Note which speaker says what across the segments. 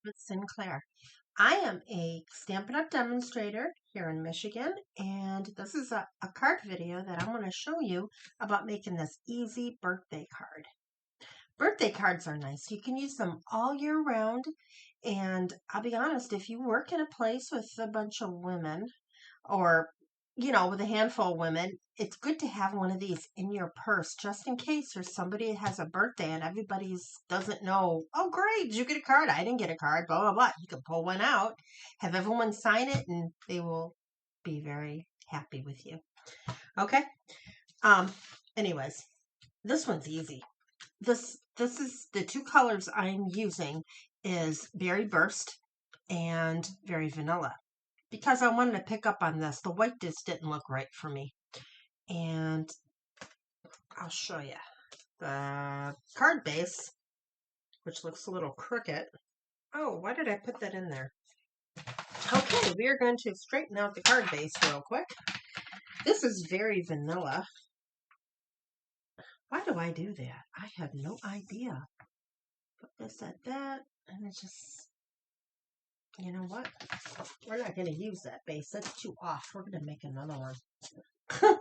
Speaker 1: with Sinclair. I am a Stampin' Up! Demonstrator here in Michigan, and this is a card video that I'm going to show you about making this easy birthday card. Birthday cards are nice. You can use them all year round, and I'll be honest, if you work in a place with a bunch of women, or with a handful of women, it's good to have one of these in your purse just in case there's somebody that has a birthday and everybody's doesn't know. Oh, great! Did you get a card? I didn't get a card. Blah blah blah. You can pull one out, have everyone sign it, and they will be very happy with you. Okay. Um. Anyways, this one's easy. This is the two colors I'm using is Berry Burst and Very Vanilla, because I wanted to pick up on this. The white just didn't look right for me. And I'll show you the card base, which looks a little crooked. Oh, why did I put that in there? Okay, we are going to straighten out the card base real quick. This is Very Vanilla. Why do I do that? I have no idea. Put this at that, and it just... You know what? We're not going to use that base. That's too off. We're going to make another one. All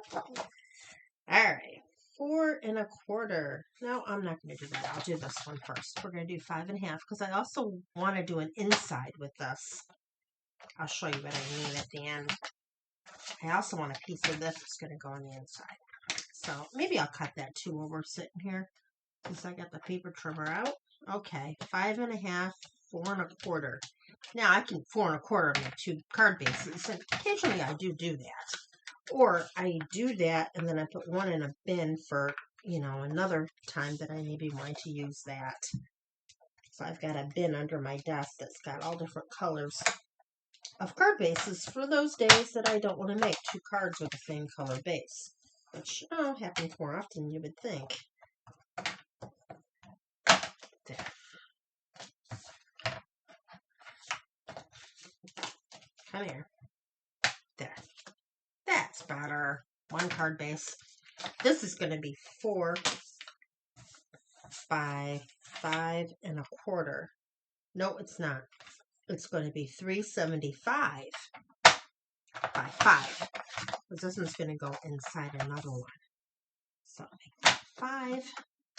Speaker 1: right. 4 1/4. No, I'm not going to do that. I'll do this one first. We're going to do 5 1/2 because I also want to do an inside with this. I'll show you what I mean at the end. I also want a piece of this that's going to go on the inside. So maybe I'll cut that too while we're sitting here since I got the paper trimmer out. Okay, 5 1/2, 4 1/4. Now I can 4 1/4 make 2 card bases, and occasionally I do that. Or I do that and then I put one in a bin for, another time that I maybe want to use that. So I've got a bin under my desk that's got all different colors of card bases for those days that I don't want to make 2 cards with the same color base. Which, happens more often you would think. There. Come here. There. That's better. 1 card base. This is going to be 4 by 5 1/4. No, it's not. It's going to be 375 by 5. Because this one's going to go inside another one. So make that 5.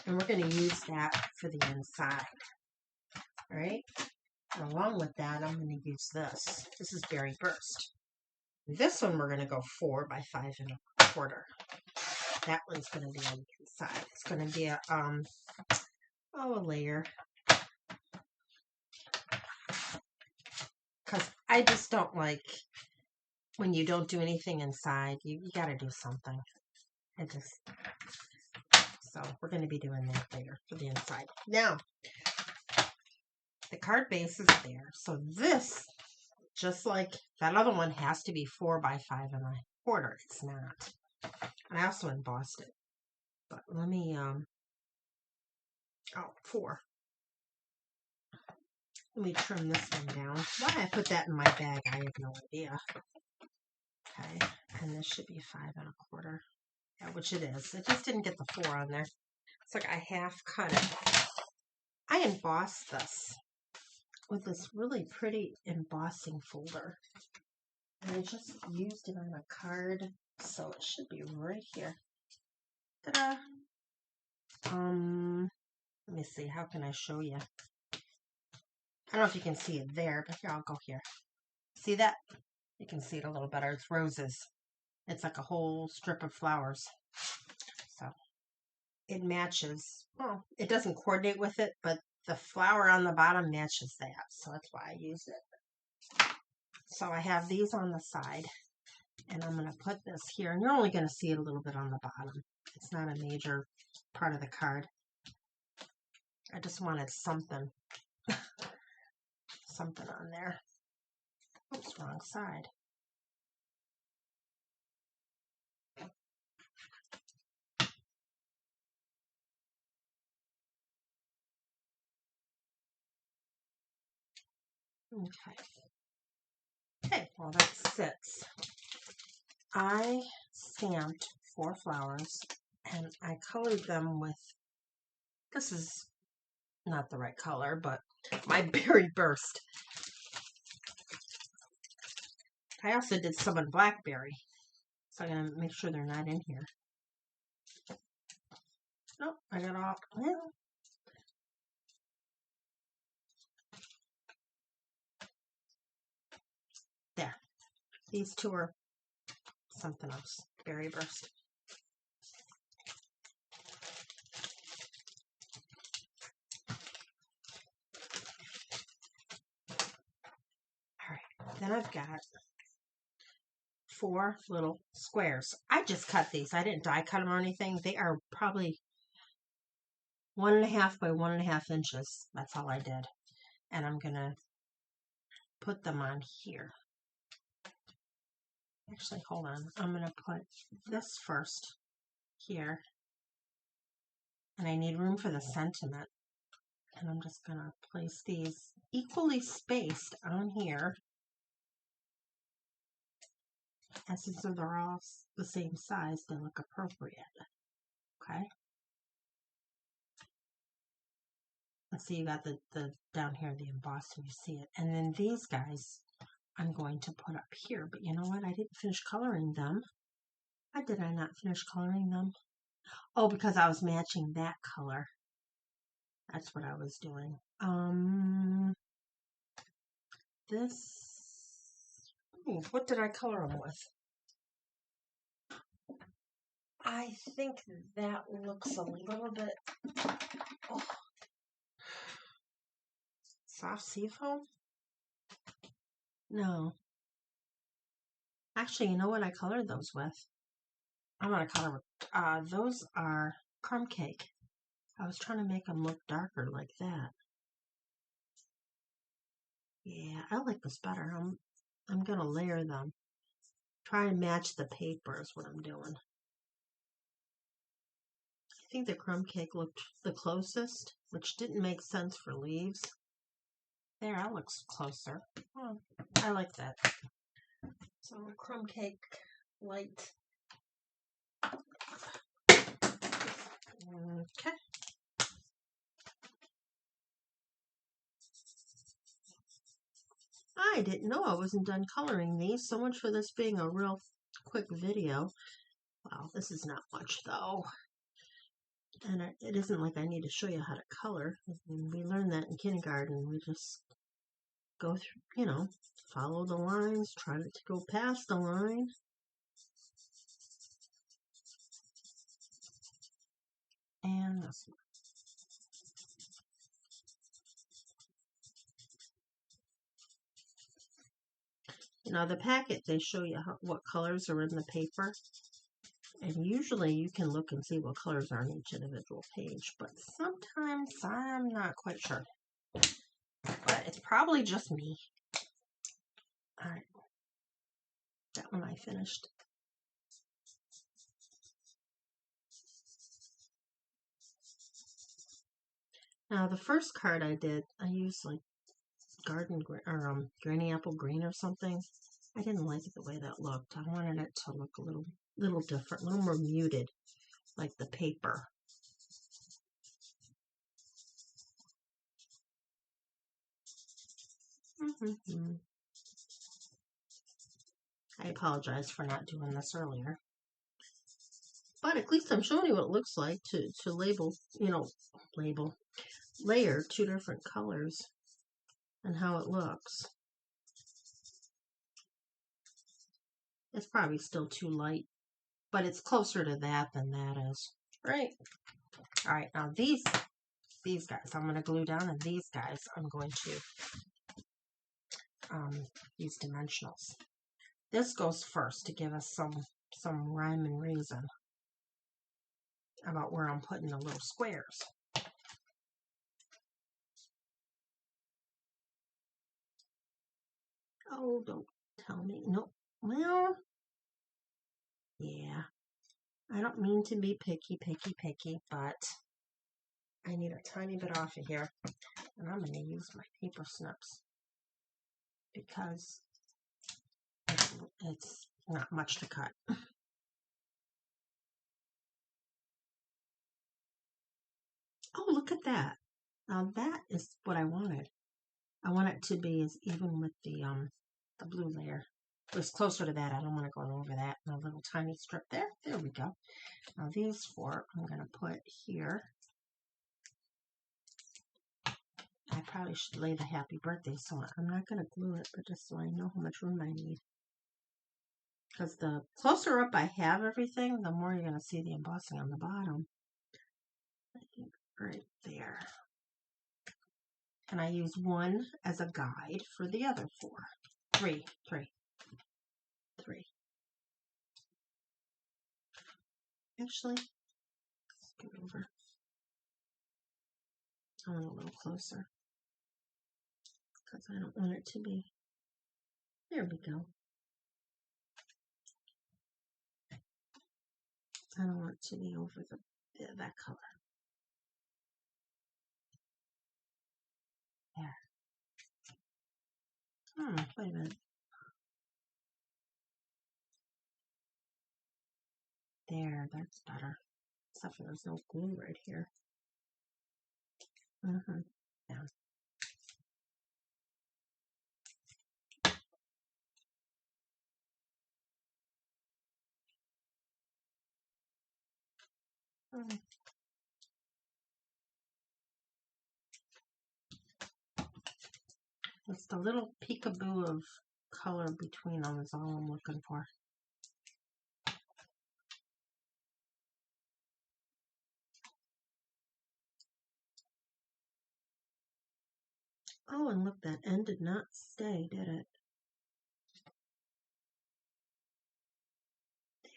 Speaker 1: And we're going to use that for the inside. All right? And along with that, I'm going to use this. This is Berry Burst. This one we're going to go 4 by 5 1/4. That one's going to be on the inside. It's going to be a layer. Because I just don't like when you don't do anything inside. You got to do something. So we're going to be doing that later for the inside. Now, the card base is there. So this, just like that other one, has to be 4 by 5 1/4. It's not. And I also embossed it. But let me, 4. Let me trim this one down. Why I put that in my bag, I have no idea. Okay, and this should be 5 1/4. Yeah, which it is. It just didn't get the 4 on there. It's like I half cut it. I embossed this with this really pretty embossing folder. And I just used it on a card, so it should be right here. Ta-da! Let me see. How can I show you? I don't know if you can see it there, but here, I'll go here. See that? You can see it a little better. It's roses. It's like a whole strip of flowers. So it matches. Well, it doesn't coordinate with it, but the flower on the bottom matches that. So that's why I used it. So I have these on the side. And I'm going to put this here. And you're only going to see it a little bit on the bottom. It's not a major part of the card. I just wanted something. Something on there. Oops, wrong side. Okay, well that sits. I stamped 4 flowers and I colored them with, this is not the right color, but my berry burst. I also did some on blackberry, so I'm going to make sure they're not in here. Nope, I got all, well, there. These two are something else, berry burst. All right, then I've got 4 little squares. I just cut these. I didn't die cut them or anything. They are probably 1.5 by 1.5 inches. That's all I did. And I'm going to put them on here. Actually, hold on. I'm going to put this first here. And I need room for the sentiment. And I'm just going to place these equally spaced on here. And since they're all the same size, they look appropriate. Okay. Let's see, you got the down here, the embossed, and you see it. And then these guys, I'm going to put up here. But you know what? I didn't finish coloring them. Why did I not finish coloring them? Oh, because I was matching that color. That's what I was doing. What did I color them with? I think that looks a little bit soft seafoam. No. Actually, you know what I colored those with? I'm going to color with, those are crumb cake. I was trying to make them look darker like that. Yeah, I like this better. I'm going to layer them. Try and match the paper is what I'm doing. I think the crumb cake looked the closest, which didn't make sense for leaves. There, that looks closer. Oh, I like that. So crumb cake light. Okay. I didn't know I wasn't done coloring these. So much for this being a real quick video. Wow, this is not much though. And it isn't like I need to show you how to color. We learned that in kindergarten. We just go through, you know, follow the lines, try not to go past the line. And this one. You know, the packet, they show you what colors are in the paper. And usually you can look and see what colors are on each individual page. But sometimes I'm not quite sure. But it's probably just me. All right. That one I finished. Now the first card I did, I used like garden or granny apple green or something. I didn't like it the way that looked. I wanted it to look a little different, a little more muted, like the paper. I apologize for not doing this earlier. But at least I'm showing you what it looks like to label, you know, layer 2 different colors and how it looks. It's probably still too light, but it's closer to that than that is. Right. All right, now these guys I'm going to glue down, and these guys I'm going to use dimensionals. This goes first to give us some rhyme and reason about where I'm putting the little squares. Oh, don't tell me. Nope. Well, yeah. I don't mean to be picky, but I need a tiny bit off of here. And I'm going to use my paper snips because it's not much to cut. Oh, look at that. Now that is what I wanted. I want it to be as even with the blue layer. It was closer to that. I don't want to go over that in a little tiny strip there. There we go. Now these four I'm going to put here. I probably should lay the happy birthday, so I'm not going to glue it, but just so I know how much room I need. Because the closer up I have everything, the more you're going to see the embossing on the bottom. I think right there. And I use one as a guide for the other four. Three. Actually, scoot over. I want a little closer because I don't want it to be. There we go. I don't want it to be over that color. There. Wait a minute. There, that's better. Except for there's no glue right here. Yeah. It's the little peekaboo of color between them is all I'm looking for. Oh, and look, that end did not stay, did it?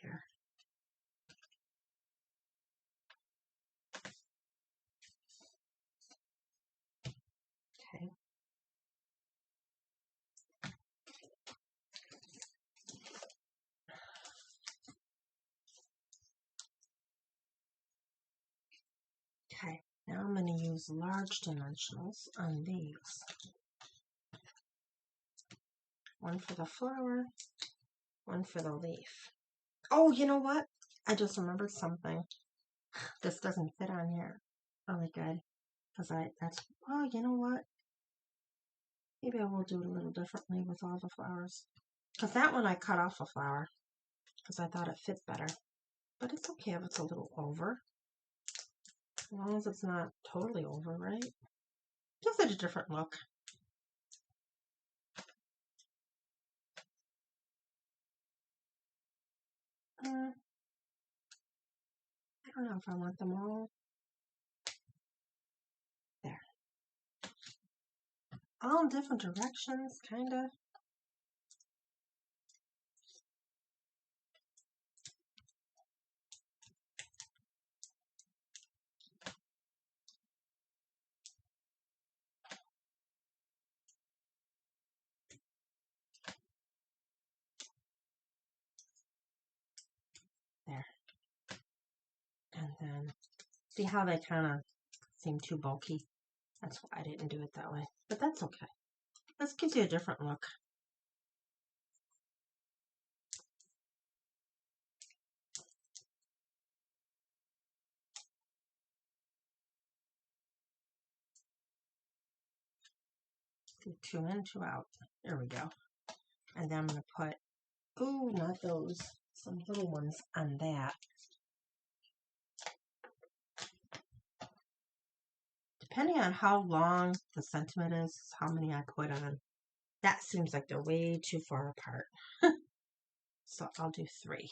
Speaker 1: There. Okay. Okay, now I'm going to use large dimensionals on these. One for the flower, one for the leaf. Oh, you know what? I just remembered something. This doesn't fit on here really good. Because oh, you know what? Maybe I will do it a little differently with all the flowers. Because that one I cut off a flower. Because I thought it fit better. But it's okay if it's a little over. As long as it's not totally over, right? Gives it a different look. I don't know if I want them all. There. All in different directions, kind of. There. And then, see how they kind of seem too bulky? That's why I didn't do it that way. But that's okay. This gives you a different look. Do 2 in, 2 out. There we go. And then I'm going to put, ooh, not those, some little ones on that. Depending on how long the sentiment is how many I put on. That seems like they're way too far apart. So I'll do 3.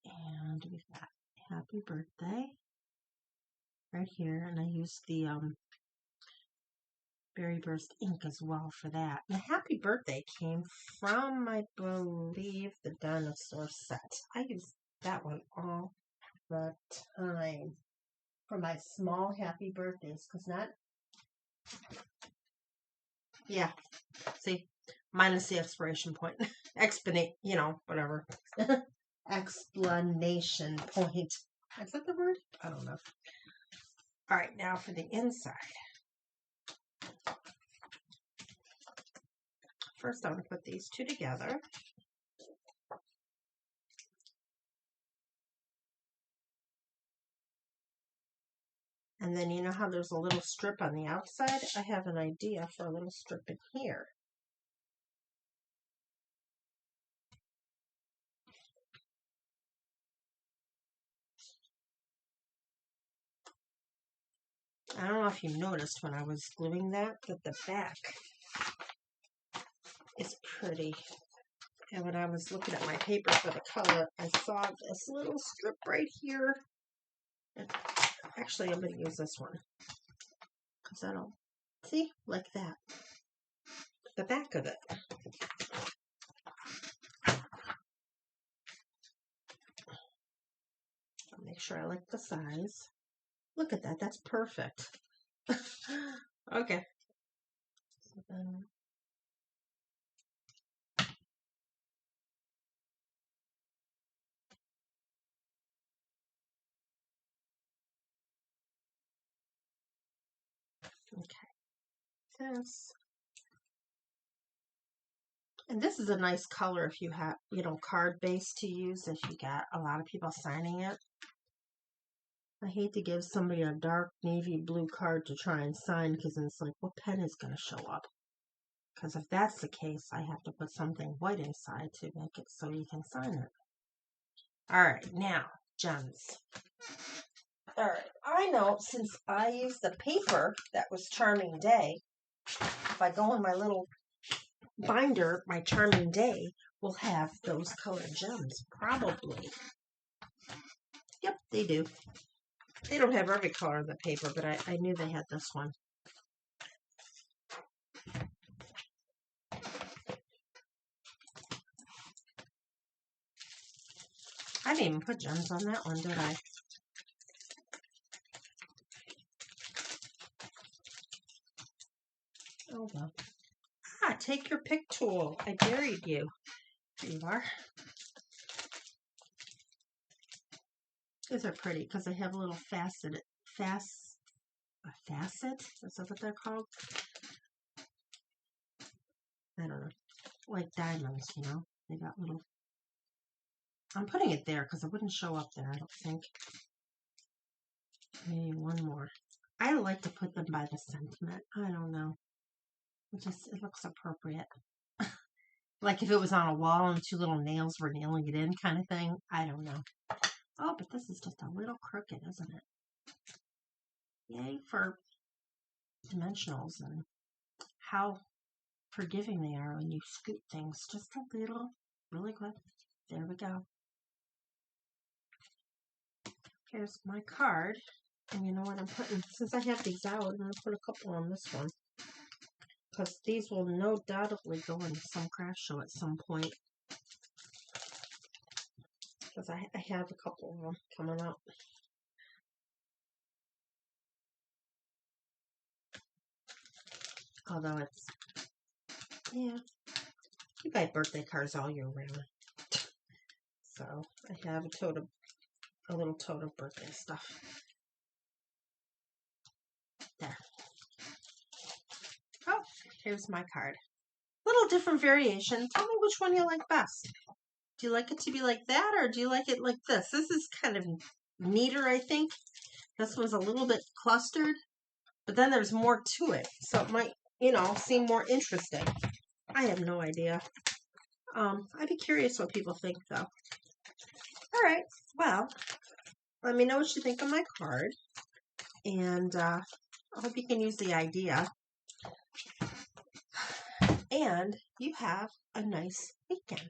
Speaker 1: And we've got happy birthday right here. And I used the Berry Burst ink as well for that. The happy birthday came from, I believe, the dinosaur set. I use that one all the time for my small happy birthdays, because not, yeah, see, minus the expiration point, explanate, you know, whatever, explanation point. Is that the word? I don't know. All right, now for the inside. First, I'm going to put these two together. And then you know how there's a little strip on the outside? I have an idea for a little strip in here. I don't know if you noticed when I was gluing that the back is pretty. And when I was looking at my paper for the color, I saw this little strip right here. And actually, I'm going to use this one. Because I don't, see, like that. The back of it. I'll make sure I like the size. Look at that, that's perfect. Okay. So then, okay, this. And this is a nice color if you have, you know, card base to use if you got a lot of people signing it. I hate to give somebody a dark navy blue card to try and sign because it's like, what pen is going to show up? Because if that's the case, I have to put something white inside to make it so you can sign it. All right, now, gems. All right, I know since I used the paper that was Charming Day, if I go in my little binder, my Charming Day will have those colored gems, probably. Yep, they do. They don't have every color in the paper, but I knew they had this one. I didn't even put gems on that one, did I? Oh well. Ah, take your pick tool. I buried you. Here you are. These are pretty because they have a little facet. A facet? Is that what they're called? I don't know. Like diamonds, you know? They got little... I'm putting it there because it wouldn't show up there, I don't think. Maybe one more. I like to put them by the sentiment. I don't know. It looks appropriate. Like if it was on a wall and two little nails were nailing it in kind of thing. I don't know. Oh, but this is just a little crooked, isn't it? Yay for dimensionals and how forgiving they are when you scoop things just a little, really quick. There we go. Here's my card. And you know what I'm putting, since I have these out, I'm going to put a couple on this one. Because these will no doubtly go into some craft show at some point. Because I have a couple of them coming up. Although it's, yeah, you buy birthday cards all year round. So I have a little tote of birthday stuff. There. Oh, here's my card. Little different variation. Tell me which one you like best. Do you like it to be like that, or do you like it like this? This is kind of neater, I think. This one's a little bit clustered, but then there's more to it. So it might, you know, seem more interesting. I have no idea. I'd be curious what people think, though. All right. Well, let me know what you think of my card. And I hope you can use the idea. And you have a nice weekend.